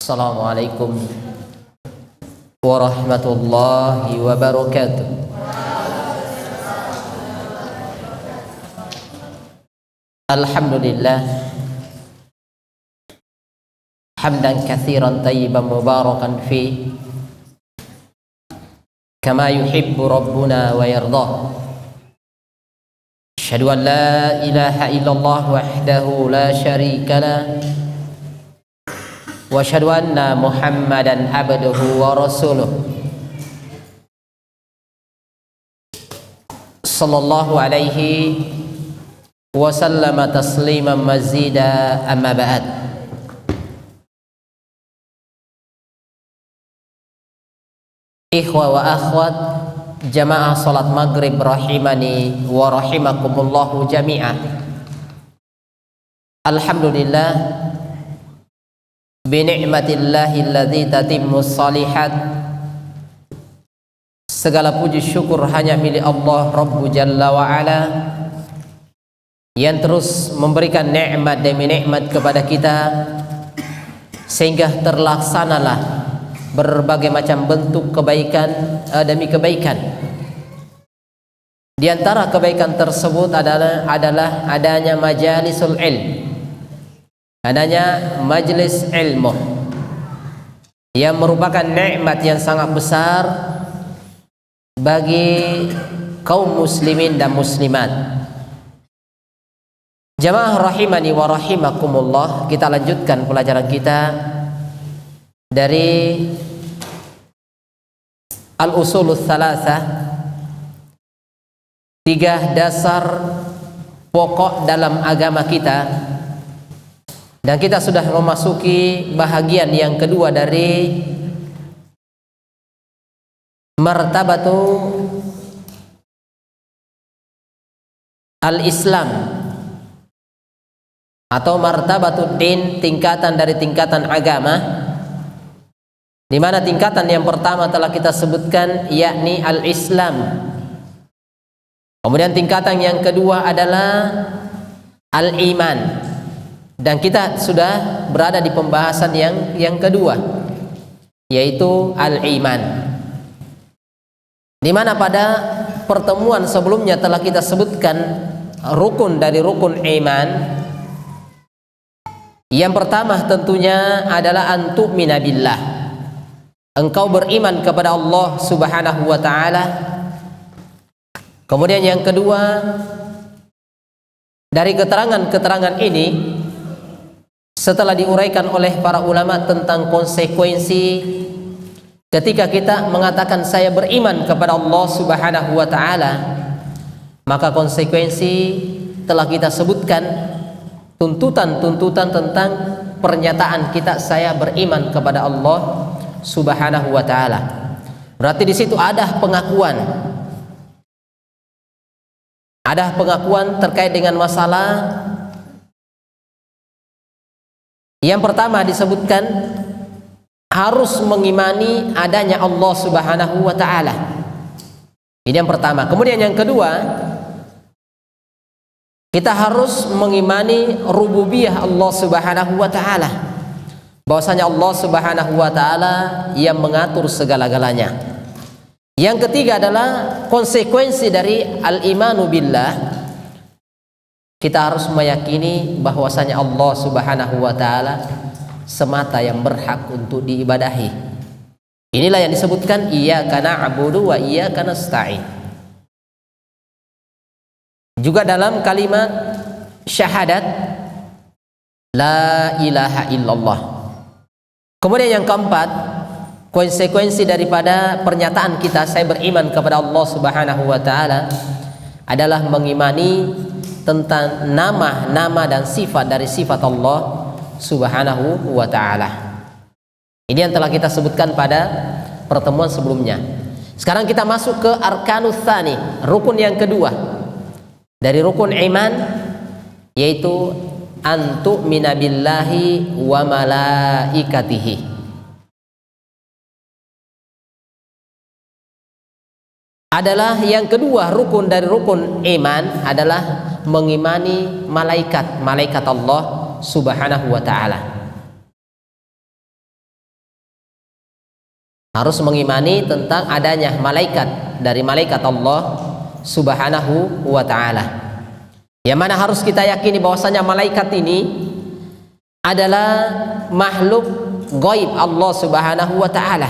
Assalamualaikum warahmatullahi wabarakatuh. Alhamdulillah hamdan katsiran tayyiban mubarakan fi kama yuhibbu rabbuna wa yardah. Asyhadu an la ilaha illallah wahdahu la syarika lah wa asyhadu anna Muhammadan abduhu wa rasuluh sallallahu alaihi wa sallama tasliman mazida, amma ba'd. Ikhwa wa akhwat jamaah salat maghrib rahimani wa rahimakumullahu jami'ah. Alhamdulillah bi ni'matillahi alladzi tatimmu shalihat. Segala puji syukur hanya milik Allah Rabbu Jalla wa Ala yang terus memberikan nikmat demi nikmat kepada kita sehingga terlaksanalah berbagai macam bentuk kebaikan demi kebaikan. Di antara kebaikan tersebut adalah adanya majalisul ilm, adanya majelis ilmu yang merupakan nikmat yang sangat besar bagi kaum muslimin dan muslimat. Jamaah rahimani wa rahimakumullah, kita lanjutkan pelajaran kita dari al-usulul tsalatsah, tiga dasar pokok dalam agama kita, dan kita sudah memasuki bahagian yang kedua dari martabatu al-Islam atau martabatud din, tingkatan dari tingkatan agama, di mana tingkatan yang pertama telah kita sebutkan yakni al-Islam. Kemudian tingkatan yang kedua adalah al-iman, dan kita sudah berada di pembahasan yang kedua, yaitu al-iman, di mana pada pertemuan sebelumnya telah kita sebutkan rukun dari rukun iman. Yang pertama tentunya adalah antu'mina billah, engkau beriman kepada Allah Subhanahu wa ta'ala. Kemudian yang kedua, dari keterangan-keterangan ini setelah diuraikan oleh para ulama tentang konsekuensi ketika kita mengatakan saya beriman kepada Allah Subhanahu wa ta'ala, maka konsekuensi telah kita sebutkan tuntutan-tuntutan tentang pernyataan kita saya beriman kepada Allah Subhanahu wa ta'ala. Berarti di situ ada pengakuan. Ada pengakuan terkait dengan masalah yang pertama disebutkan harus mengimani adanya Allah Subhanahu wa ta'ala. Ini yang pertama. Kemudian yang kedua, kita harus mengimani rububiyah Allah Subhanahu wa ta'ala, bahwasanya Allah Subhanahu wa ta'ala yang mengatur segala-galanya. Yang ketiga adalah konsekuensi dari al-imanu billah. Kita harus meyakini bahwasanya Allah Subhanahu wa ta'ala semata yang berhak untuk diibadahi. Inilah yang disebutkan iyyaka na'budu wa iyyaka nasta'in. Juga dalam kalimat syahadat la ilaha illallah. Kemudian yang keempat, konsekuensi daripada pernyataan kita saya beriman kepada Allah Subhanahu wa ta'ala adalah mengimani tentang nama-nama dan sifat dari sifat Allah Subhanahu wa ta'ala. Ini yang telah kita sebutkan pada pertemuan sebelumnya. Sekarang kita masuk ke arkanus tsani, rukun yang kedua dari rukun iman, yaitu antu'mina billahi wa malaikatihi. Adalah yang kedua rukun dari rukun iman adalah mengimani malaikat Allah Subhanahu wa ta'ala. harus mengimani tentang adanya malaikat dari malaikat Allah Subhanahu wa ta'ala. Yang mana harus kita yakini bahwasanya malaikat ini adalah makhluk gaib Allah Subhanahu wa ta'ala,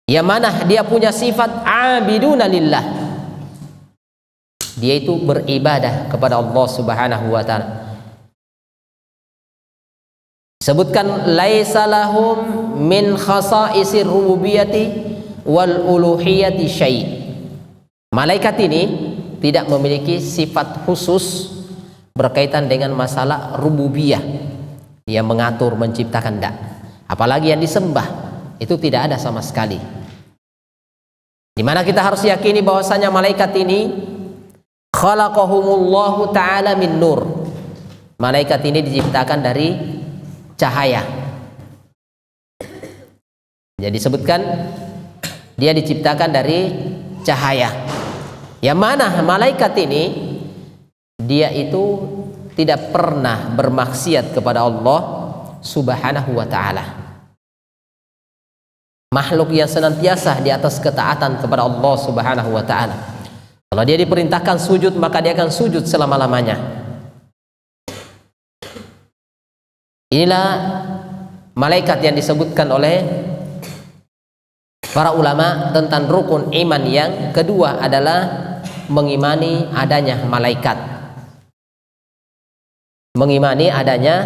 yang mana dia punya sifat abiduna lillah. Dia itu beribadah kepada Allah Subhanahu wa ta'ala. Sebutkan laisa lahum min khasa'isir rububiyyati wal uluhiyyati syai'. Malaikat ini tidak memiliki sifat khusus berkaitan dengan masalah rububiyah, yang mengatur, menciptakan, tidak. Apalagi yang disembah, itu tidak ada sama sekali. Dimana kita harus yakini bahwasanya malaikat ini khalaqahumullahu ta'ala min nur. Malaikat ini diciptakan dari cahaya. Jadi disebutkan dia diciptakan dari cahaya. Yang mana malaikat ini dia itu tidak pernah bermaksiat kepada Allah Subhanahu wa ta'ala. Makhluk yang senantiasa di atas ketaatan kepada Allah Subhanahu wa ta'ala. Kalau dia diperintahkan sujud, maka dia akan sujud selama-lamanya. Inilah malaikat yang disebutkan oleh para ulama tentang rukun iman. Yang kedua adalah mengimani adanya malaikat. Mengimani adanya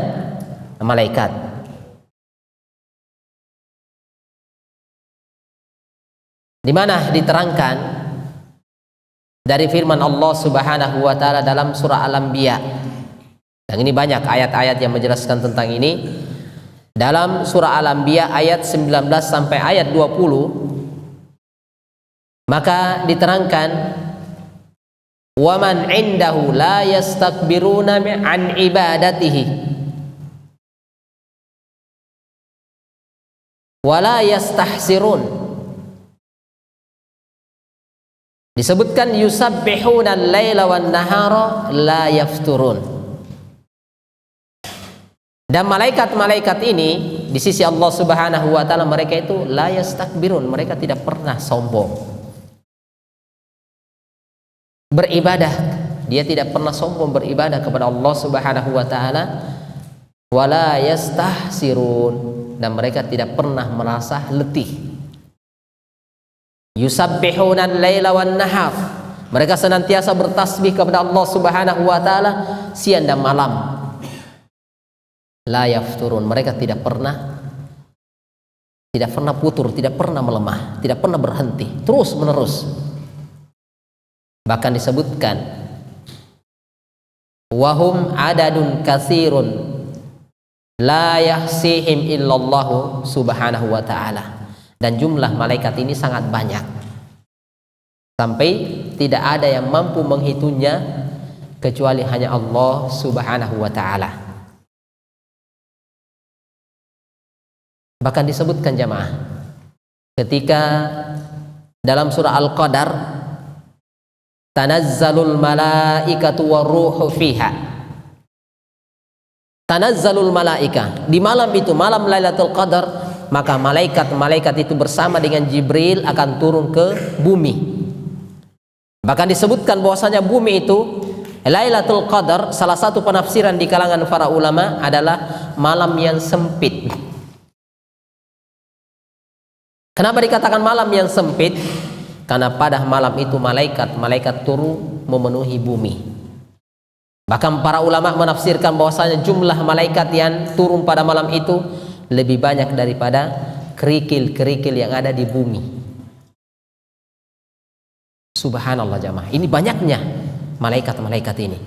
malaikat. Di mana diterangkan dari firman Allah Subhanahu wa ta'ala dalam surah Al-Anbiya. Dan ini banyak ayat-ayat yang menjelaskan tentang ini. Dalam surah Al-Anbiya ayat 19 sampai ayat 20, maka diterangkan wa man indahu la yastakbiruna an ibadatihi wa la yastahsirun. Disebutkan yusabbihuna al-laila wan nahara la yafturun. Dan malaikat-malaikat ini di sisi Allah Subhanahu wa ta'ala, mereka itu la yastakbirun, mereka tidak pernah sombong. Beribadah, dia tidak pernah sombong beribadah kepada Allah Subhanahu wa ta'ala. Wala yastahsirun, dan mereka tidak pernah merasa letih. Yusabbihuna al-laila wan nahar, mereka senantiasa bertasbih kepada Allah Subhanahu wa ta'ala siang dan malam. La yafturun, mereka tidak pernah putur, tidak pernah melemah, tidak pernah berhenti, terus menerus. Bahkan disebutkan wahum adadun katsirun la yahsihim illallahu Subhanahu wa ta'ala. Dan jumlah malaikat ini sangat banyak, sampai tidak ada yang mampu menghitungnya kecuali hanya Allah Subhanahu wa ta'ala. Bahkan disebutkan jamaah ketika dalam surah Al-Qadar, tanazzalul malaikatu waruhu fiha. Tanazzalul malaika, di malam itu, malam Lailatul Qadar, maka malaikat-malaikat itu bersama dengan Jibril akan turun ke bumi. Bahkan disebutkan bahwasanya bumi itu Lailatul Qadar, salah satu penafsiran di kalangan para ulama adalah malam yang sempit. Kenapa dikatakan malam yang sempit? Karena pada malam itu malaikat turun memenuhi bumi. Bahkan para ulama menafsirkan bahwasanya jumlah malaikat yang turun pada malam itu lebih banyak daripada kerikil-kerikil yang ada di bumi. Subhanallah jamaah, ini banyaknya malaikat-malaikat ini.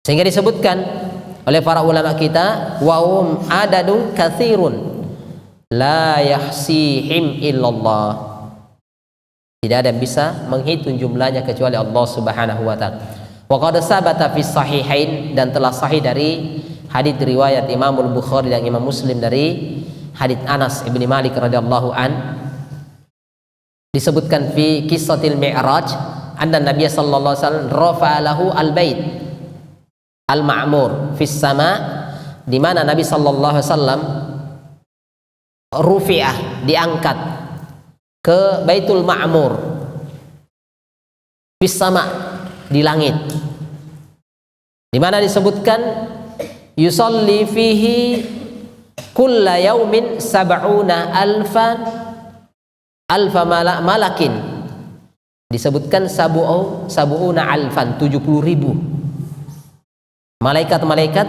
Sehingga disebutkan oleh para ulama kita, wahum adadun katsirun la yahsihim illallah. Tidak ada yang bisa menghitung jumlahnya kecuali Allah Subhanahu wa ta'ala. Wa qad sabata fi sahihain, dan telah sahih dari hadits riwayat Imam Al-Bukhari dan Imam Muslim dari hadits Anas ibni Malik radhiyallahu an, disebutkan fi qissatil mi'raj anna Nabiy sallallahu alaihi wasallam rafa'a lahu al-bait al-ma'mur fis sama, di mana Nabi sallallahu alaihi wasallam rufi'ah, diangkat ke Baitul Ma'mur, fis sama, di langit, di mana disebutkan yusalli fihi kulla yaumin sab'una alfa malakin, disebutkan sabu'una alfan, 70.000 malaikat-malaikat,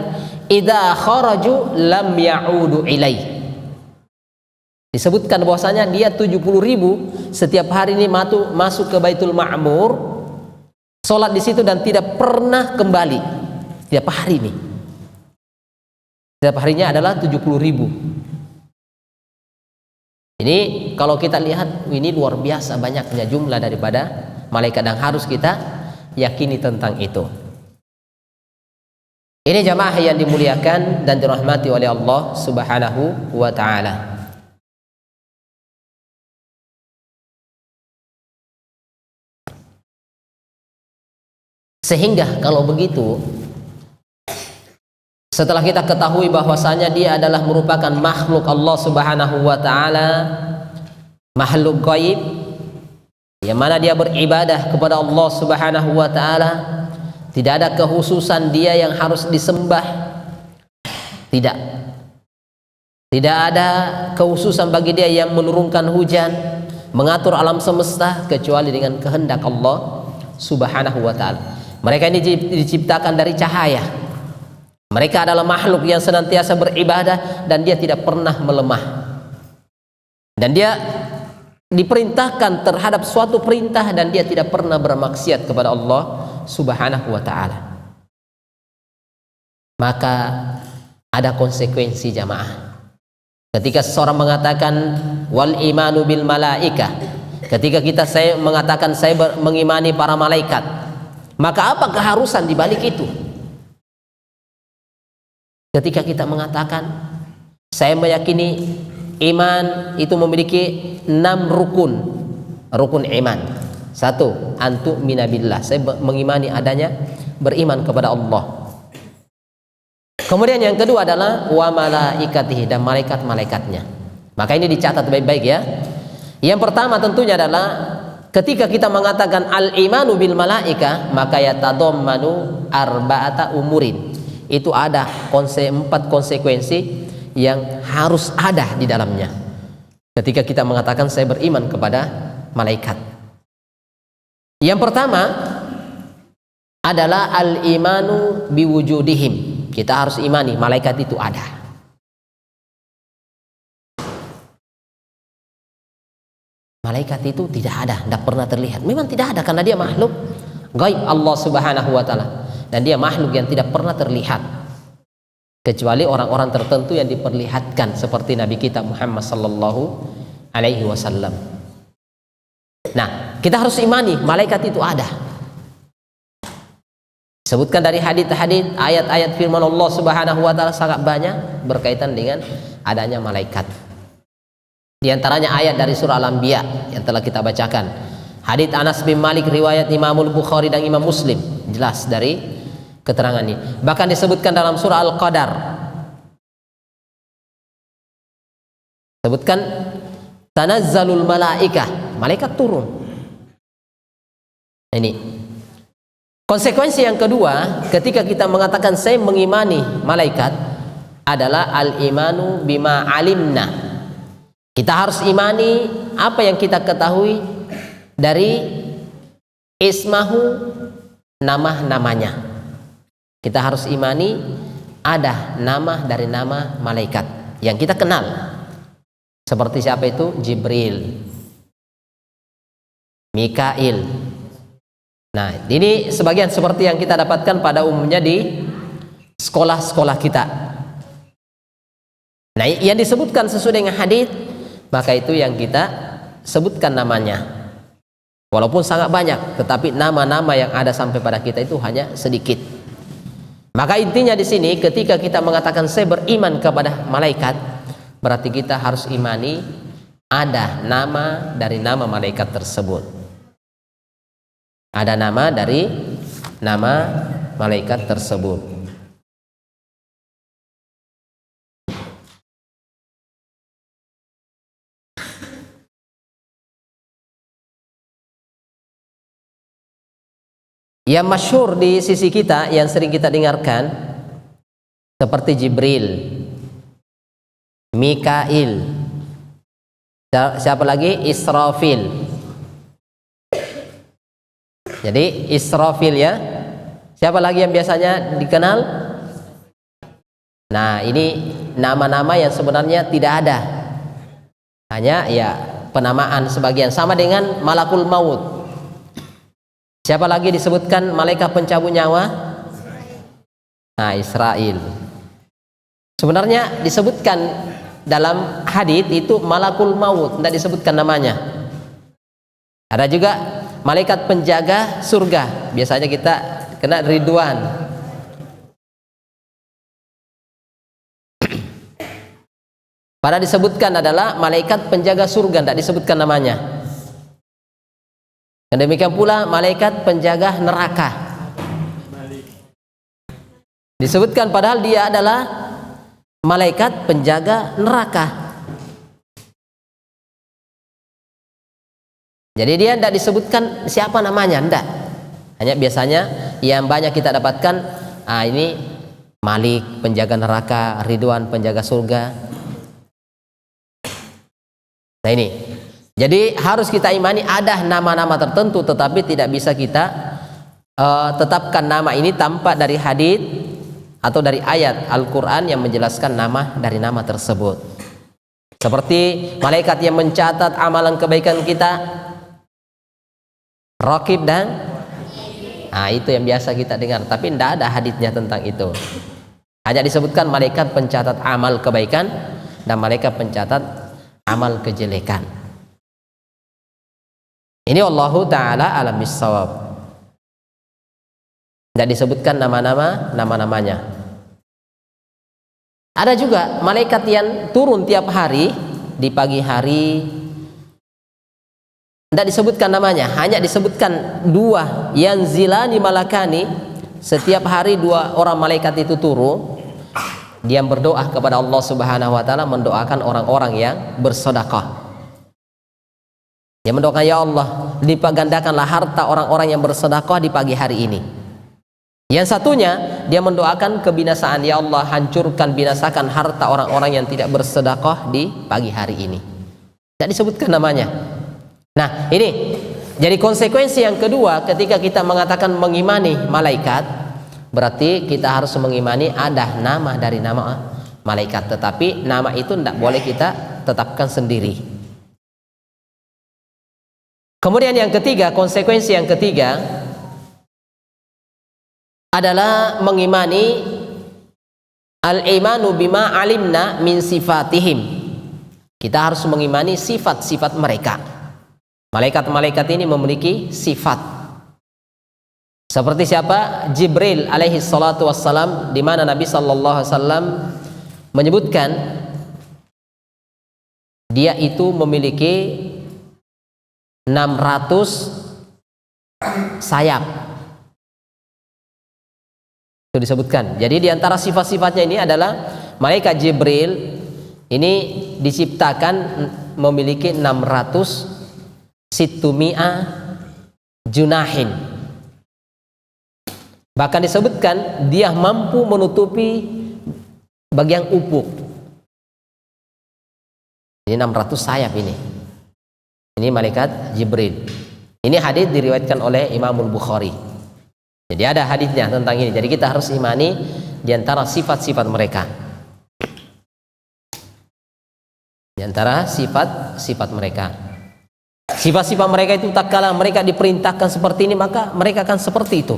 idza kharaju lam ya'udu ilaih. Disebutkan bahwasanya dia 70.000 setiap hari ini masuk ke Baitul Ma'mur, sholat di situ dan tidak pernah kembali. Setiap hari ini, setiap harinya adalah 70.000. Ini kalau kita lihat, ini luar biasa banyaknya jumlah daripada malaikat, dan harus kita yakini tentang itu. Ini jamaah yang dimuliakan dan dirahmati oleh Allah Subhanahu wa ta'ala. Sehingga kalau begitu, setelah kita ketahui bahwasanya dia adalah merupakan makhluk Allah Subhanahu wa ta'ala, makhluk gaib, yang mana dia beribadah kepada Allah Subhanahu wa ta'ala, tidak ada kekhususan dia yang harus disembah, tidak ada kekhususan bagi dia yang menurunkan hujan, mengatur alam semesta, kecuali dengan kehendak Allah Subhanahu wa ta'ala. Mereka ini diciptakan dari cahaya. Mereka adalah makhluk yang senantiasa beribadah dan dia tidak pernah melemah. Dan dia diperintahkan terhadap suatu perintah dan dia tidak pernah bermaksiat kepada Allah Subhanahu wa ta'ala. Maka ada konsekuensi jamaah. Ketika seseorang mengatakan wal imanu bil malaikah, ketika saya mengatakan saya mengimani para malaikat, maka apa keharusan di balik itu? Ketika kita mengatakan saya meyakini iman itu memiliki 6 rukun iman. 1, antu minabillah, saya mengimani adanya, beriman kepada Allah. Kemudian yang kedua adalah wa malaikatihi, dan malaikat-malaikatnya. Maka ini dicatat baik-baik ya. Yang pertama tentunya adalah ketika kita mengatakan al-imanu bil malaika, maka yatadammanu arba'ata umurin. Itu ada 4 konsekuensi yang harus ada di dalamnya. Ketika kita mengatakan saya beriman kepada malaikat. Yang pertama adalah al-imanu biwujudihim. Kita harus imani malaikat itu ada. Malaikat itu tidak ada, tidak pernah terlihat. Memang tidak ada karena dia makhluk gaib Allah Subhanahu wa ta'ala, dan dia makhluk yang tidak pernah terlihat, kecuali orang-orang tertentu yang diperlihatkan seperti Nabi kita Muhammad sallallahu alaihi wasallam. Nah, kita harus imani malaikat itu ada. Sebutkan dari hadits-hadits, ayat-ayat firman Allah Subhanahu wa ta'ala sangat banyak berkaitan dengan adanya malaikat. Di antaranya ayat dari surah Al-Anbiya yang telah kita bacakan. Hadits Anas bin Malik riwayat Imamul Bukhari dan Imam Muslim, jelas dari keterangan ini. Bahkan disebutkan dalam surah Al-Qadar. Sebutkan tanazzalul malaikah, malaikat turun. Ini konsekuensi yang kedua ketika kita mengatakan saya mengimani malaikat adalah al-imanu bima alimna. Kita harus imani apa yang kita ketahui dari ismahu, nama-namanya. Kita harus imani ada nama dari nama malaikat yang kita kenal. Seperti siapa itu? Jibril, Mikail. Nah, ini sebagian seperti yang kita dapatkan pada umumnya di sekolah-sekolah kita. Nah, yang disebutkan sesuai dengan hadits, maka itu yang kita sebutkan namanya. Walaupun sangat banyak, tetapi nama-nama yang ada sampai pada kita itu hanya sedikit. Maka intinya di sini ketika kita mengatakan saya beriman kepada malaikat, berarti kita harus imani ada nama dari nama malaikat tersebut. Ada nama dari nama malaikat tersebut. Yang masyhur di sisi kita yang sering kita dengarkan seperti Jibril, Mikail, siapa lagi? Israfil. Jadi Israfil ya. Siapa lagi yang biasanya dikenal? Nah, ini nama-nama yang sebenarnya tidak ada. Hanya ya penamaan sebagian, sama dengan Malakul Maut. Siapa lagi disebutkan malaikat pencabut nyawa? Nah, Israel. Sebenarnya disebutkan dalam hadits itu Malakul Maut, tidak disebutkan namanya. Ada juga malaikat penjaga surga. Biasanya kita kena Ridwan. Pada disebutkan adalah malaikat penjaga surga, tidak disebutkan namanya. Dan demikian pula malaikat penjaga neraka. Disebutkan padahal dia adalah malaikat penjaga neraka. Jadi dia tidak disebutkan siapa namanya, tidak. Hanya biasanya yang banyak kita dapatkan, ini Malik penjaga neraka, Ridwan penjaga surga. Nah ini. Jadi harus kita imani ada nama-nama tertentu, tetapi tidak bisa kita tetapkan nama ini tanpa dari hadits atau dari ayat Al-Quran yang menjelaskan nama dari nama tersebut. Seperti malaikat yang mencatat amalan kebaikan kita, Raqib dan itu yang biasa kita dengar, tapi tidak ada haditsnya tentang itu. Hanya disebutkan malaikat pencatat amal kebaikan dan malaikat pencatat amal kejelekan. Ini Allahu Ta'ala alam bissawab. Tidak disebutkan nama-namanya. Ada juga malaikat yang turun tiap hari di pagi hari. Tidak disebutkan namanya, hanya disebutkan dua yanzilani malakani. Setiap hari dua orang malaikat itu turun. Dia berdoa kepada Allah Subhanahu wa Ta'ala, mendoakan orang-orang yang bersedekah. Dia mendoakan, ya Allah, lipat gandakanlah harta orang-orang yang bersedekah di pagi hari ini. Yang satunya dia mendoakan kebinasaan, ya Allah, hancurkan, binasakan harta orang-orang yang tidak bersedekah di pagi hari ini. Tidak disebutkan namanya. Nah, ini jadi konsekuensi yang kedua ketika kita mengatakan mengimani malaikat, berarti kita harus mengimani ada nama dari nama malaikat, tetapi nama itu tidak boleh kita tetapkan sendiri. Kemudian yang ketiga, konsekuensi yang ketiga adalah mengimani al-imanu bima alimna min sifatihim. Kita harus mengimani sifat-sifat mereka. Malaikat-malaikat ini memiliki sifat. Seperti siapa? Jibril alaihi salatu wassalam, di mana Nabi sallallahu alaihi wasallam menyebutkan dia itu memiliki 600 sayap. Itu disebutkan. Jadi di antara sifat-sifatnya ini adalah malaikat Jibril ini diciptakan memiliki 600 situmi'a junahin. Bahkan disebutkan dia mampu menutupi bagian ufuk. Ini 600 sayap ini. Ini malaikat Jibril. Ini hadis diriwayatkan oleh Imamul Bukhari. Jadi ada hadisnya tentang ini. Jadi kita harus imani di antara sifat-sifat mereka. Di antara sifat-sifat mereka. Sifat-sifat mereka itu tak kalah mereka diperintahkan seperti ini, maka mereka akan seperti itu.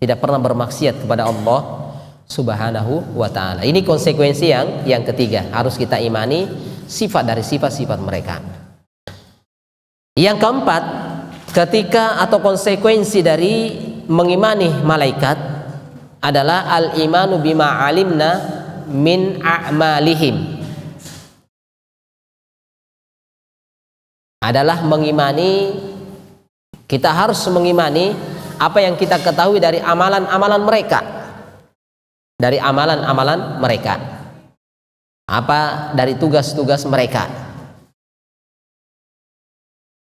Tidak pernah bermaksiat kepada Allah Subhanahu wa Ta'ala. Ini konsekuensi yang ketiga. Harus kita imani sifat dari sifat-sifat mereka. Yang keempat, ketika atau konsekuensi dari mengimani malaikat adalah al-imanu bima alimna min a'malihim. Adalah mengimani, kita harus mengimani apa yang kita ketahui dari amalan-amalan mereka. Dari amalan-amalan mereka. Apa dari tugas-tugas mereka.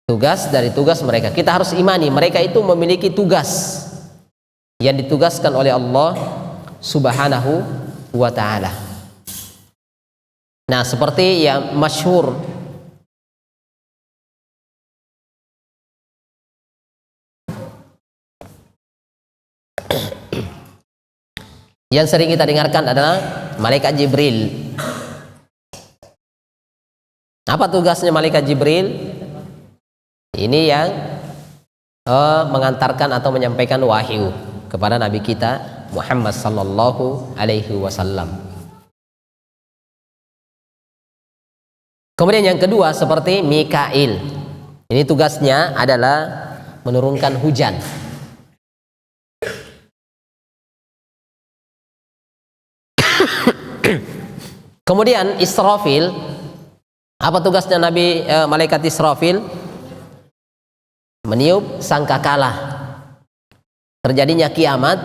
Tugas dari tugas mereka. Kita harus imani mereka itu memiliki tugas. yang ditugaskan oleh Allah Subhanahu wa ta'ala. Nah, seperti yang masyhur yang sering kita dengarkan adalah malaikat Jibril. Apa tugasnya malaikat Jibril? Ini yang mengantarkan atau menyampaikan wahyu kepada Nabi kita Muhammad sallallahu alaihi wasallam. Kemudian yang kedua seperti Mikail. Ini tugasnya adalah menurunkan hujan. Kemudian Israfil, apa tugasnya malaikat Israfil? Meniup sangkakala. Terjadinya kiamat,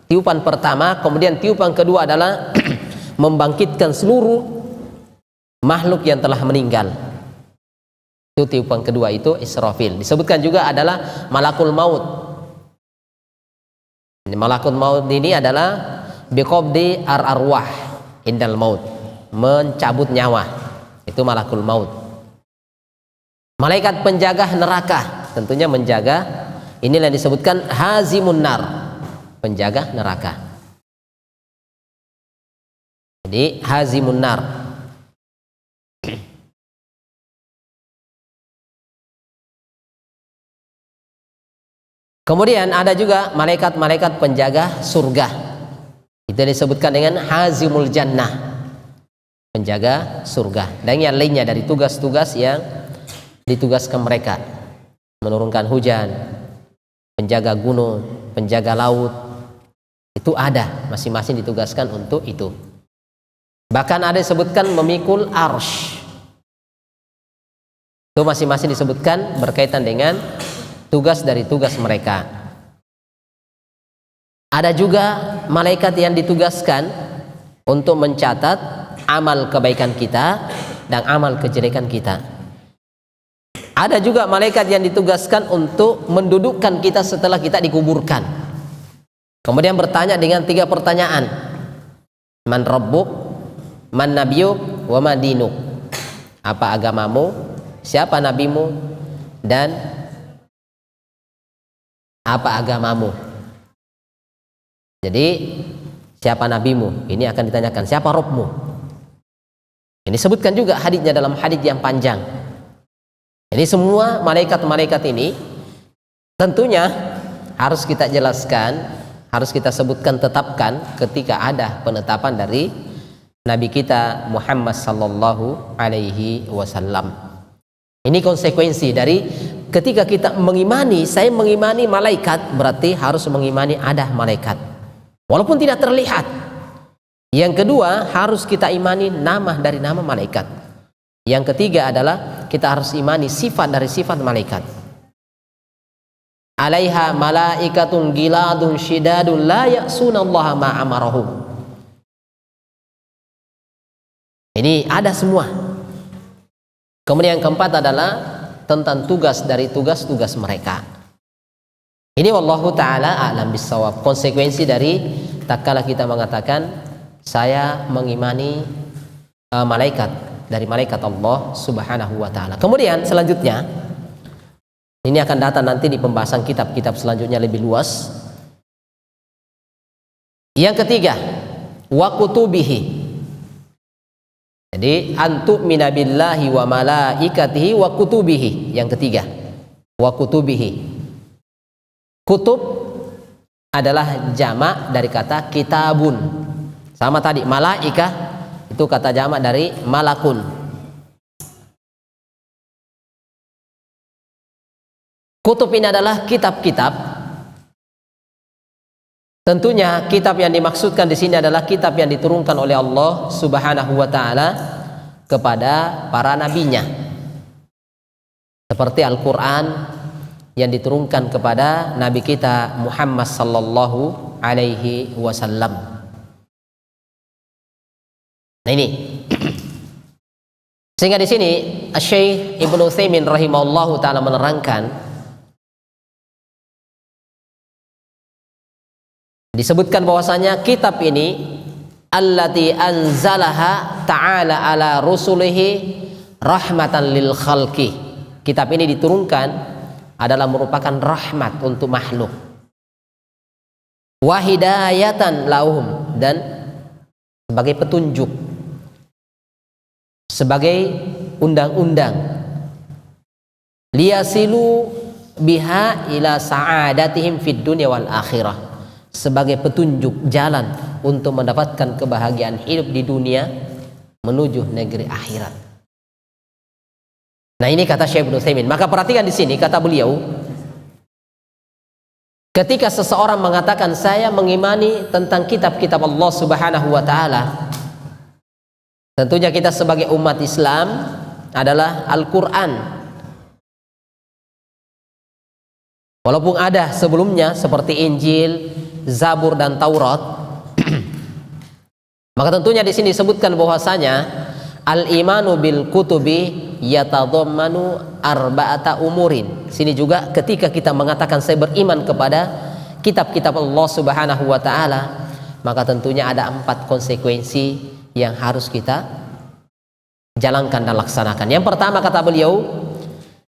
tiupan pertama, kemudian tiupan kedua adalah membangkitkan seluruh makhluk yang telah meninggal. Itu tiupan kedua, itu Israfil. Disebutkan juga adalah malakul maut. Malakul maut ini adalah biqabdi ar-arwah indal maut, mencabut nyawa. Itu malakul maut. Malaikat penjaga neraka, tentunya menjaga, inilah yang disebutkan hazimun nar, penjaga neraka. Jadi hazimun nar. Kemudian ada juga malaikat-malaikat penjaga surga. Itu disebutkan dengan hazimul jannah, penjaga surga. Dan yang lainnya dari tugas-tugas yang ditugaskan mereka, menurunkan hujan, penjaga gunung, penjaga laut, itu ada, masing-masing ditugaskan untuk itu. Bahkan ada disebutkan memikul arsy, itu masing-masing disebutkan berkaitan dengan tugas dari tugas mereka. Ada juga malaikat yang ditugaskan untuk mencatat amal kebaikan kita dan amal kejelekan kita. Ada juga malaikat yang ditugaskan untuk mendudukkan kita setelah kita dikuburkan. Kemudian bertanya dengan 3 pertanyaan. Man rabbuk, man nabiyuk, wa ma dinuk. Apa agamamu, siapa nabimu, dan apa agamamu. Jadi siapa nabimu, ini akan ditanyakan. Siapa Rabbmu. Ini sebutkan juga hadisnya dalam hadis yang panjang. Jadi semua malaikat-malaikat ini tentunya harus kita jelaskan, harus kita sebutkan, tetapkan ketika ada penetapan dari Nabi kita Muhammad sallallahu alaihi wasallam. Ini konsekuensi dari ketika kita mengimani, saya mengimani malaikat, berarti harus mengimani ada malaikat. Walaupun tidak terlihat. Yang kedua, harus kita imani nama dari nama malaikat. Yang ketiga adalah kita harus imani sifat dari sifat malaikat. Alaiha malaikatun giladun syidadun la ya'sunallaha ma amarahum. Ini ada semua. Kemudian yang keempat adalah tentang tugas dari tugas-tugas mereka. Ini wallahu taala a'lam bissawab. Konsekuensi dari tatkala kita mengatakan saya mengimani malaikat, dari malaikat Allah Subhanahu wa ta'ala. Kemudian selanjutnya, ini akan datang nanti di pembahasan kitab-kitab selanjutnya lebih luas. Yang ketiga, wa kutubihi. Jadi antu'mina billahi wa malaikatihi wa kutubihi. Yang ketiga, wa kutubihi. Kutub adalah jamak dari kata kitabun. Sama tadi malaikah itu kata jamak dari malakun. Kutub ini adalah kitab-kitab. Tentunya kitab yang dimaksudkan di sini adalah kitab yang diturunkan oleh Allah Subhanahu wa taala kepada para nabinya. Seperti Al-Qur'an yang diturunkan kepada nabi kita Muhammad sallallahu alaihi wasallam. Nah ini. Sehingga di sini Syekh Ibnu Utsaimin rahimahullahu taala menerangkan Disebutkan bahwasanya kitab ini allati anzalaha ta'ala ala rusulihi rahmatan lil khalqi. Kitab ini diturunkan adalah merupakan rahmat untuk makhluk. Wa hidayatan lahum, dan sebagai petunjuk, sebagai undang-undang, liyasilu biha ila sa'adatihim fid dunya wal akhirah, sebagai petunjuk jalan untuk mendapatkan kebahagiaan hidup di dunia menuju negeri akhirat. Nah, ini kata Syekh Ibnu Utsaimin. Maka perhatikan di sini kata beliau, ketika seseorang mengatakan saya mengimani tentang kitab-kitab Allah Subhanahu wa taala, tentunya kita sebagai umat Islam adalah Al-Qur'an. Walaupun ada sebelumnya seperti Injil, Zabur dan Taurat, maka tentunya di sini disebutkan bahwasanya al-imanu bil kutubi yatadhammanu arba'ata umurin. Sini juga ketika kita mengatakan saya beriman kepada kitab-kitab Allah Subhanahu wa taala, maka tentunya ada 4 konsekuensi yang harus kita jalankan dan laksanakan. Yang pertama kata beliau,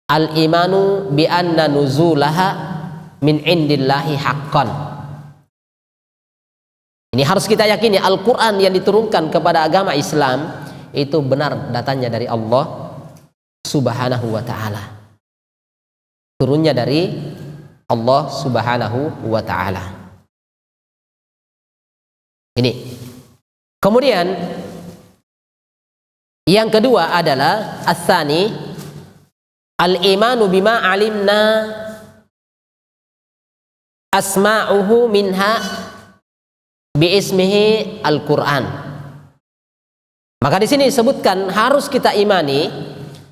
al-imanu bi anna nuzulaha min indillahi haqqan. Ini harus kita yakini Al-Qur'an yang diturunkan kepada agama Islam itu benar datangnya dari Allah Subhanahu wa ta'ala, turunnya dari Allah Subhanahu wa ta'ala. Ini. Kemudian yang kedua adalah as-tsani al-imanu bima alimna asma'uhu minha bi ismihi al-Qur'an. Maka di sini disebutkan harus kita imani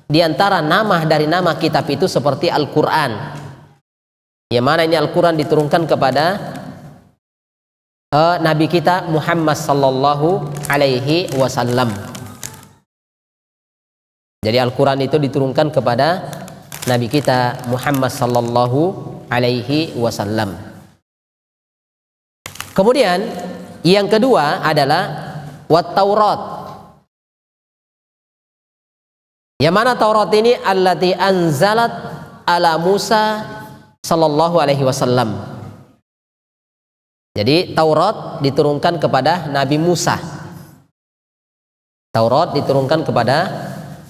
di antara nama dari nama kitab itu seperti Al-Qur'an. Yang mana ini Al-Qur'an diturunkan kepada Nabi kita Muhammad sallallahu alaihi wasallam. Jadi Al-Qur'an itu diturunkan kepada Nabi kita Muhammad sallallahu alaihi wasallam. Kemudian yang kedua adalah wat Taurat. Yang mana Taurat ini allati anzalat ala Musa sallallahu alaihi wasallam. Jadi Taurat diturunkan kepada Nabi Musa. Taurat diturunkan kepada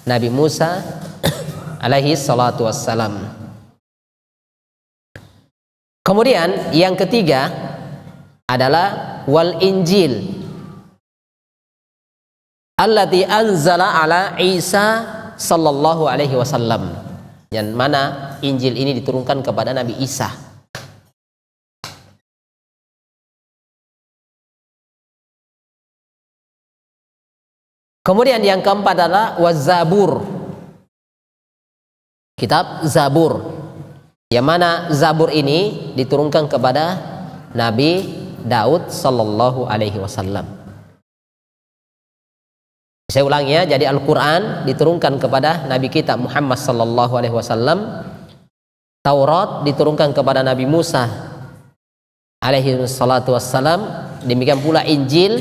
Nabi Musa alaihi salatu wassalam. Kemudian yang ketiga adalah wal Injil allati anzala ala Isa sallallahu alaihi wasallam, yang mana Injil ini diturunkan kepada Nabi Isa. Kemudian yang keempat adalah waz-Zabur, kitab Zabur, yang mana Zabur ini diturunkan kepada Nabi Daud sallallahu alaihi wasallam. Saya ulangi ya, jadi Al-Qur'an diturunkan kepada Nabi kita Muhammad sallallahu alaihi wasallam. Taurat diturunkan kepada Nabi Musa alaihi salatu wassalam. Demikian pula Injil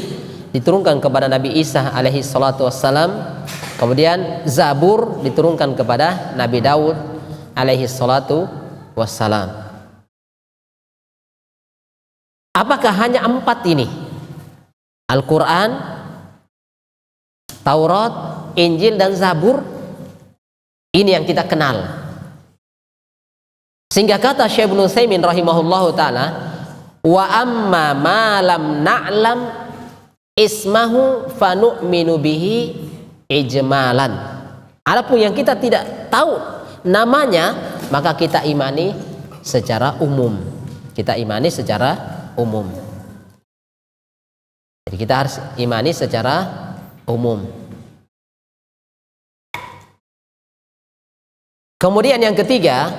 diturunkan kepada Nabi Isa alaihi salatu wassalam. Kemudian Zabur diturunkan kepada Nabi Daud alaihi salatu wassalam. Apakah hanya 4 ini? Al-Qur'an, Taurat, Injil dan Zabur, ini yang kita kenal. Sehingga kata Syekh Ibnu Utsaimin rahimahullahu taala, wa amma ma lam na'lam ismahu fanu'minu bihi ijmalan. Adapun yang kita tidak tahu namanya, maka kita imani secara umum. Kita imani secara umum. Jadi kita harus imani secara umum. Kemudian yang ketiga,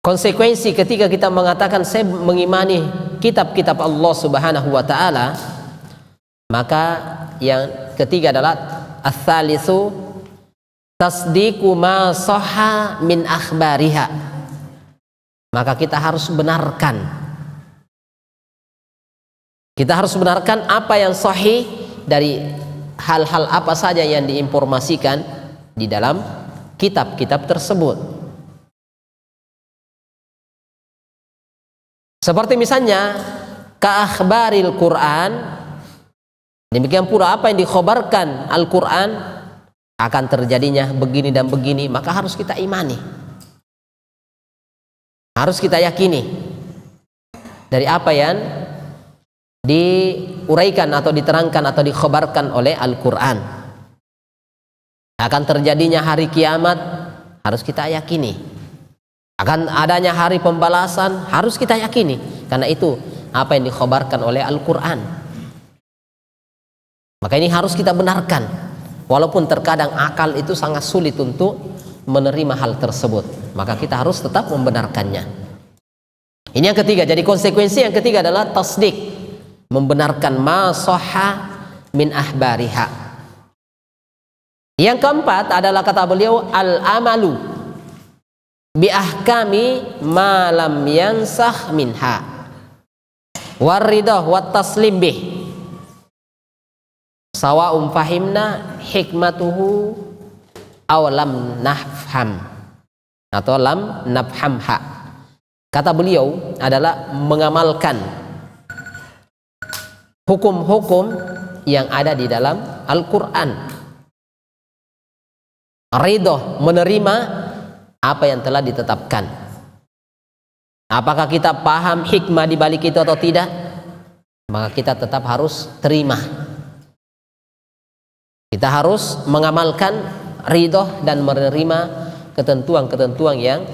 konsekuensi ketika kita mengatakan saya mengimani kitab-kitab Allah Subhanahu wa taala, maka yang ketiga adalah ats-tsalitsu tasdiqu ma sahha min akhbariha. Maka kita harus benarkan Kita harus benarkan apa yang sahih dari hal-hal apa saja yang diinformasikan di dalam kitab-kitab tersebut. Seperti misalnya ka'akhbaril Quran, demikian pula apa yang dikhabarkan Al-Quran akan terjadinya begini dan begini, maka harus kita imani, harus kita yakini dari apa yang diuraikan atau diterangkan atau dikhabarkan oleh Al-Quran. Akan terjadinya hari kiamat harus kita yakini, akan adanya hari pembalasan harus kita yakini, karena itu apa yang dikhabarkan oleh Al-Quran. Maka ini harus kita benarkan, walaupun terkadang akal itu sangat sulit untuk menerima hal tersebut, maka kita harus tetap membenarkannya. Ini yang ketiga. Jadi konsekuensi yang ketiga adalah tasdik, membenarkan ma sahha min ahbariha. Yang keempat adalah kata beliau al-amalu bi ahkami ma lam yansakh minha waridah wat taslim bih sawa'um fahimna hikmatuhu aw lam nafham atau lam nafhamha. Kata beliau adalah mengamalkan hukum-hukum yang ada di dalam Al-Quran, ridho, menerima apa yang telah ditetapkan. Apakah kita paham hikmah di balik itu atau tidak, maka kita tetap harus terima. Kita harus mengamalkan ridho dan menerima ketentuan-ketentuan yang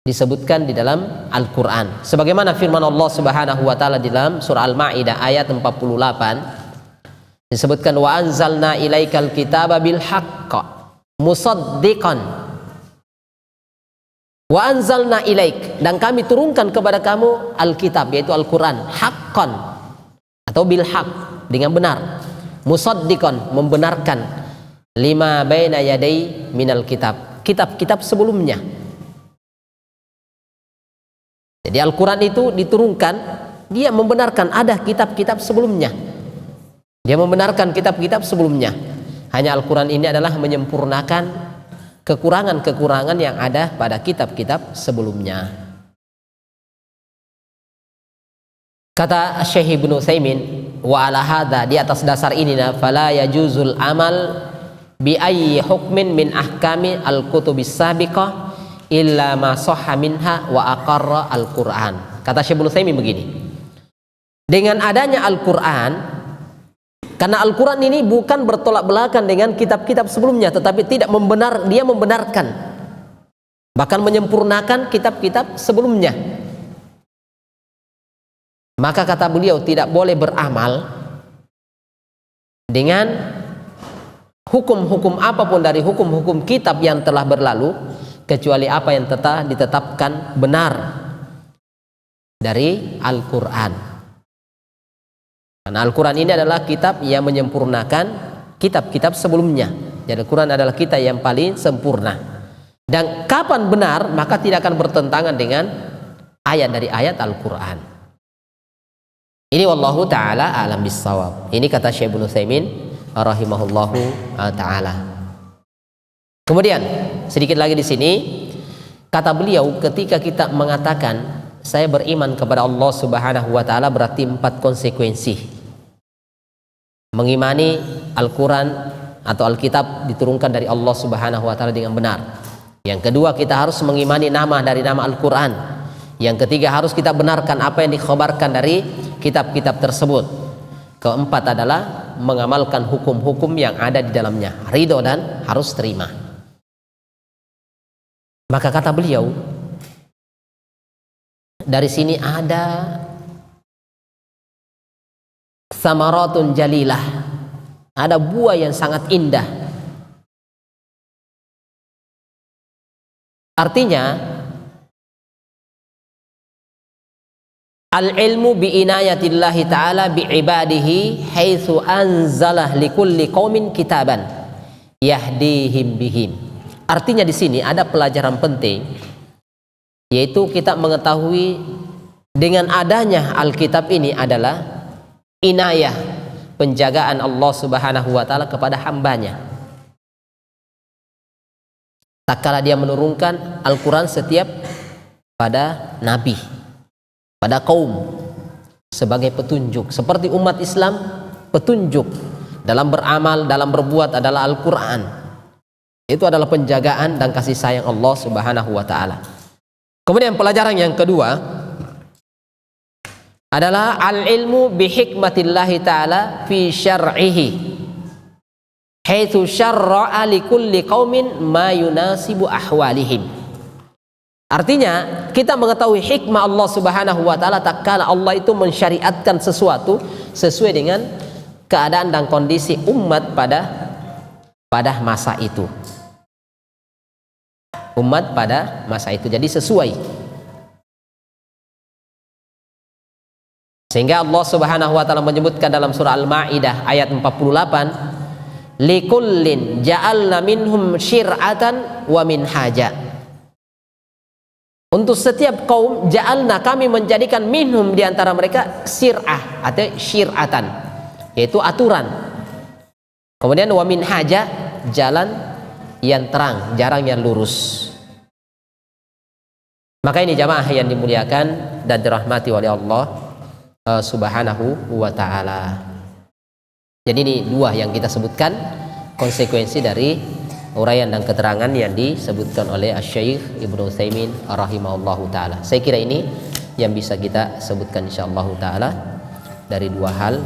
disebutkan di dalam Al-Quran. Sebagaimana firman Allah Subhanahu wa taala di dalam surah Al-Maidah ayat 48, disebutkan wa anzalna ilaikal kitaba bil haqq musaddiqan wa anzalna ilaik, dan kami turunkan kepada kamu Alkitab, yaitu Al-Quran, haqqan atau bil haqq, dengan benar, musaddiqan, membenarkan, lima baina yadai minal kitab, kitab-kitab sebelumnya. Jadi Al-Quran itu diturunkan, dia membenarkan ada kitab-kitab sebelumnya. Dia membenarkan kitab-kitab sebelumnya. Hanya Al-Quran ini adalah menyempurnakan kekurangan-kekurangan yang ada pada kitab-kitab sebelumnya. Kata Syekh Ibnu Utsaimin, wa ala hadza, di atas dasar ini, fala yajuzul amal bi ayyi hukmin min ahkami al-kutubis sabiqah illa ma sahha minha wa aqarra al-Quran. Kata Syekh Ibnu Utsaimin begini, dengan adanya Al-Quran, karena Al-Quran ini bukan bertolak belakang dengan kitab-kitab sebelumnya, tetapi dia membenarkan, bahkan menyempurnakan kitab-kitab sebelumnya. Maka kata beliau, tidak boleh beramal dengan hukum-hukum apapun dari hukum-hukum kitab yang telah berlalu, kecuali apa yang telah ditetapkan benar dari Al-Quran. Karena Al-Quran ini adalah kitab yang menyempurnakan kitab-kitab sebelumnya. Jadi Al-Quran adalah kitab yang paling sempurna. Dan kapan benar, maka tidak akan bertentangan dengan ayat dari ayat Al-Quran. Ini wallahu ta'ala a'lam bissawab. Ini kata Syekh Ibnu Utsaimin rahimahullahu ta'ala. Kemudian sedikit lagi di sini, kata beliau, ketika kita mengatakan saya beriman kepada Allah Subhanahu wa taala, berarti 4 konsekuensi. Mengimani Al-Quran atau Alkitab diturunkan dari Allah Subhanahu wa taala dengan benar. Yang kedua, kita harus mengimani nama dari nama Al-Quran. Yang ketiga, harus kita benarkan apa yang dikhabarkan dari kitab-kitab tersebut. Keempat adalah mengamalkan hukum-hukum yang ada di dalamnya, ridho dan harus terima. Maka kata beliau, dari sini ada samaratun jalilah, ada buah yang sangat indah. Artinya al-ilmu bi inayatillahi ta'ala bi ibadihi haitsu anzalah likulli qaumin kitaban yahdihim bihim. Artinya di sini ada pelajaran penting, yaitu kita mengetahui dengan adanya Alkitab ini adalah inayah, penjagaan Allah Subhanahu wa taala kepada hambanya. Tak kala dia menurunkan Al-Quran setiap pada nabi, pada kaum, sebagai petunjuk. Seperti umat Islam, petunjuk dalam beramal, dalam berbuat adalah Al-Quran. Itu adalah penjagaan dan kasih sayang Allah Subhanahu wa taala. Kemudian pelajaran yang kedua adalah al-ilmu bihikmatillahi ta'ala fi syar'ihi haitsu syarra'a likulli qaumin ma yunasibu ahwalihim. Artinya kita mengetahui hikmah Allah Subhanahu wa taala tak kala Allah itu mensyariatkan sesuatu sesuai dengan keadaan dan kondisi umat pada masa itu. Umat pada masa itu, jadi sesuai. Sehingga Allah Subhanahu wa taala menyebutkan dalam surah Al-Maidah ayat 48, likullin ja'alna minhum syir'atan wa minhaja. Untuk setiap kaum ja'alna, kami menjadikan minhum, di antara mereka, syir'ah atau syir'atan, yaitu aturan. Kemudian wa minhaja, jalan yang terang, jalan yang lurus. Maka ini jamaah yang dimuliakan dan dirahmati oleh Allah Subhanahu wa ta'ala. Jadi ini dua yang kita sebutkan konsekuensi dari uraian dan keterangan yang disebutkan oleh Asy-Syaikh Ibnu Utsaimin rahimahullahu ta'ala. Saya kira ini yang bisa kita sebutkan insyaallah ta'ala dari dua hal.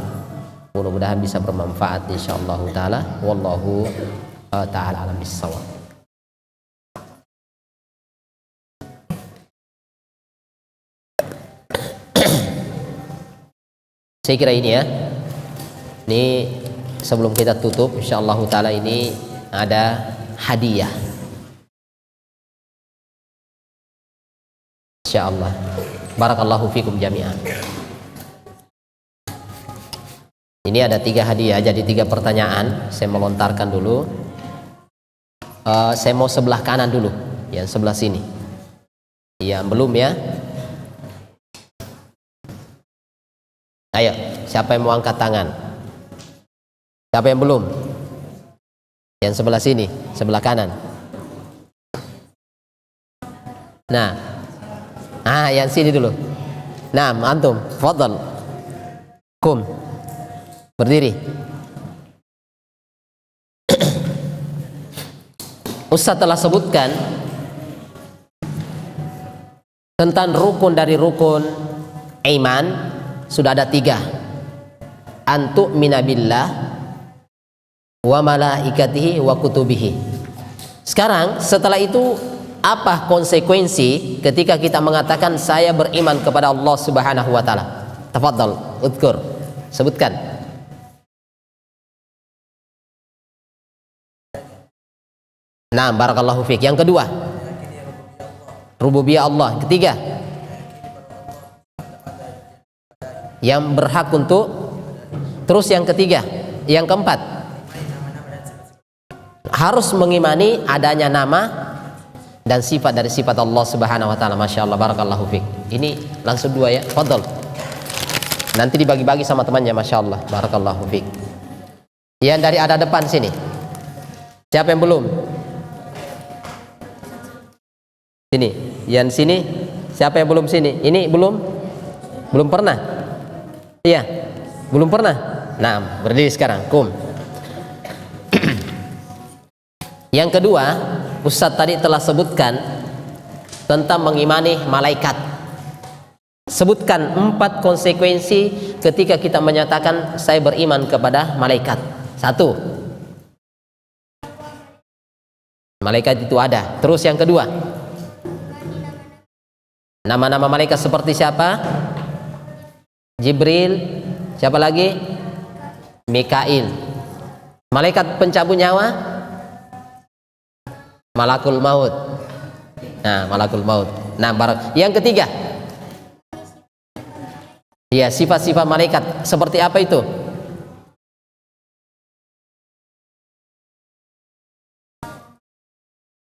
Mudah-mudahan bisa bermanfaat insyaallah ta'ala. Wallahu ta'ala alam bis-shawab. Saya kira ini ya. Ini sebelum kita tutup insyaallah ta'ala ini ada hadiah. Insyaallah. Barakallahu fikum jami'an. Ini ada 3 hadiah, jadi 3 pertanyaan. Saya melontarkan dulu. Saya mau sebelah kanan dulu, yang sebelah sini. Yang belum ya. Ayo, siapa yang mau angkat tangan? Siapa yang belum? Yang sebelah sini, sebelah kanan. Nah, yang sini dulu. Nah, antum, fadhal. Kum, berdiri. Ustaz telah sebutkan tentang rukun dari rukun iman. Sudah ada 3. Antu minabillah wa malaikatihi wa kutubihi. Sekarang setelah itu apa konsekuensi ketika kita mengatakan saya beriman kepada Allah Subhanahu wa taala? Tafadhal, udhkur. Sebutkan. Nah, barakallahu fiik. Yang kedua, rububiyah Allah. Ketiga, yang berhak untuk. Terus yang ketiga, yang keempat, harus mengimani adanya nama dan sifat dari sifat Allah Subhanahu wa taala. Masya Allah, barakallahu fiik. Ini langsung 2 ya, fadhal. Nanti dibagi-bagi sama temannya, masya Allah, barakallahu fiik. Yang dari ada depan sini, siapa yang belum? Sini, yang sini, siapa yang belum sini? Ini belum pernah. Iya, belum pernah. Nah, berdiri sekarang. Kum. Yang kedua, Ustadz tadi telah sebutkan tentang mengimani malaikat. Sebutkan 4 konsekuensi ketika kita menyatakan saya beriman kepada malaikat. 1, malaikat itu ada. Terus yang kedua, nama-nama malaikat seperti siapa? Jibril. Siapa lagi? Mikail. Malaikat pencabut nyawa? Malakul maut. Nah, malakul maut. Nah, yang ketiga, ya, sifat-sifat malaikat seperti apa itu?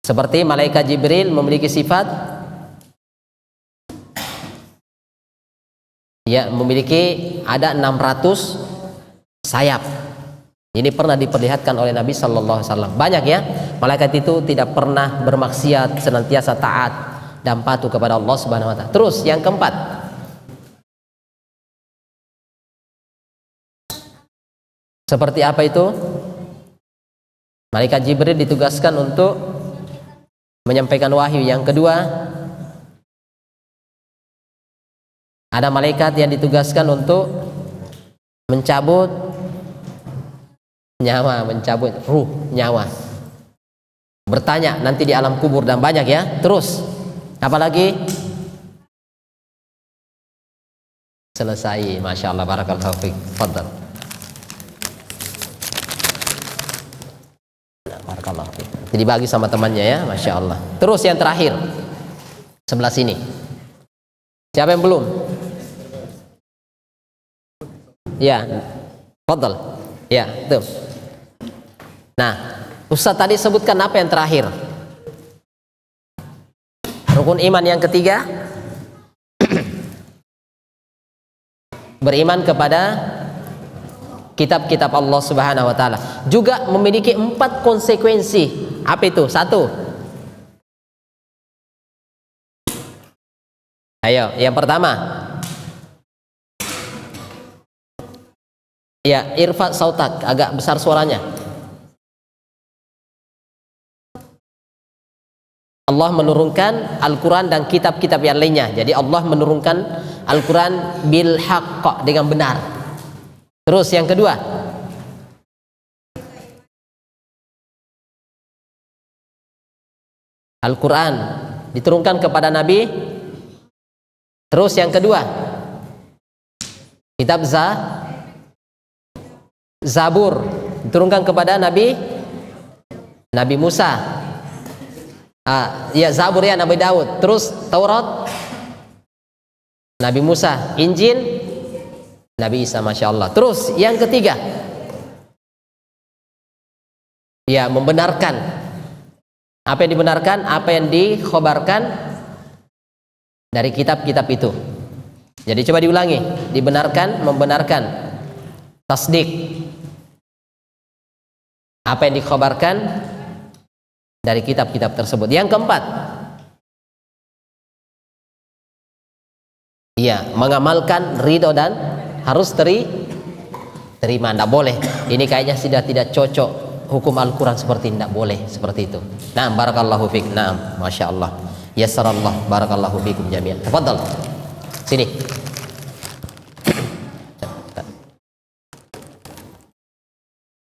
Seperti malaikat Jibril memiliki sifat Ya, memiliki ada 600 sayap. Ini pernah diperlihatkan oleh Nabi sallallahu alaihi wasallam. Banyak ya. Malaikat itu tidak pernah bermaksiat, senantiasa taat dan patuh kepada Allah Subhanahu wa taala. Terus yang keempat. Seperti apa itu? Malaikat Jibril ditugaskan untuk menyampaikan wahyu. Yang kedua, ada malaikat yang ditugaskan untuk mencabut nyawa, mencabut ruh, nyawa. Bertanya nanti di alam kubur dan banyak ya. Terus, apalagi? Selesai, masya Allah, barakallahu fiik. Fadhal. Barakallahu fiik. Jadi bagi sama temannya ya, masya Allah. Terus yang terakhir, sebelah sini. Siapa yang belum? Ya, fadhal. Ya, itu. Nah, Ustaz tadi sebutkan apa yang terakhir? Rukun iman yang ketiga, beriman kepada kitab-kitab Allah Subhanahu wa taala. Juga memiliki 4 konsekuensi. Apa itu? 1. Ayo, yang pertama. Ya, irfa sautak, agak besar suaranya. Allah menurunkan Al-Quran dan kitab-kitab yang lainnya. Jadi Allah menurunkan Al-Quran bil haqq, dengan benar. Terus yang kedua, Al-Quran diturunkan kepada Nabi. Terus yang kedua, kitab Zabur diturunkan kepada Nabi Musa. Ya, Zabur ya Nabi Daud. Terus Taurat Nabi Musa, Injil Nabi Isa, masya Allah. Terus yang ketiga, ya, membenarkan. Apa yang dibenarkan? Apa yang dikhabarkan dari kitab-kitab itu. Jadi coba diulangi. Dibenarkan, membenarkan. Tasdik. Apa yang dikhabarkan dari kitab-kitab tersebut. Yang keempat, iya, mengamalkan, ridho dan harus terima. Tidak boleh. Ini kayaknya sudah tidak cocok hukum Al-Quran seperti ini. Tidak boleh seperti itu. Nah, barakallahu fiik. Nah, masya Allah. Yassarallah, barakallahu fiikum jami'an. Tafadhal. Sini.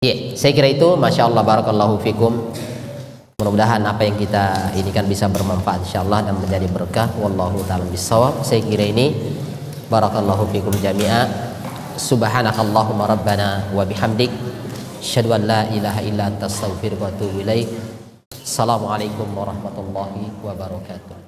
Ya, saya kira itu, masya Allah, barakallahu fiikum. Mudah-mudahan apa yang kita ini kan bisa bermanfaat insyaallah dan menjadi berkah. Wallahu ta'ala bissawab. Saya kira ini, barakallahu fiikum jami'a. Subhanakallahumma rabbana wa bihamdik, asyhadu an la ilaha illa anta astaghfiruka wa atubu ilaik. Assalamualaikum warahmatullahi wabarakatuh.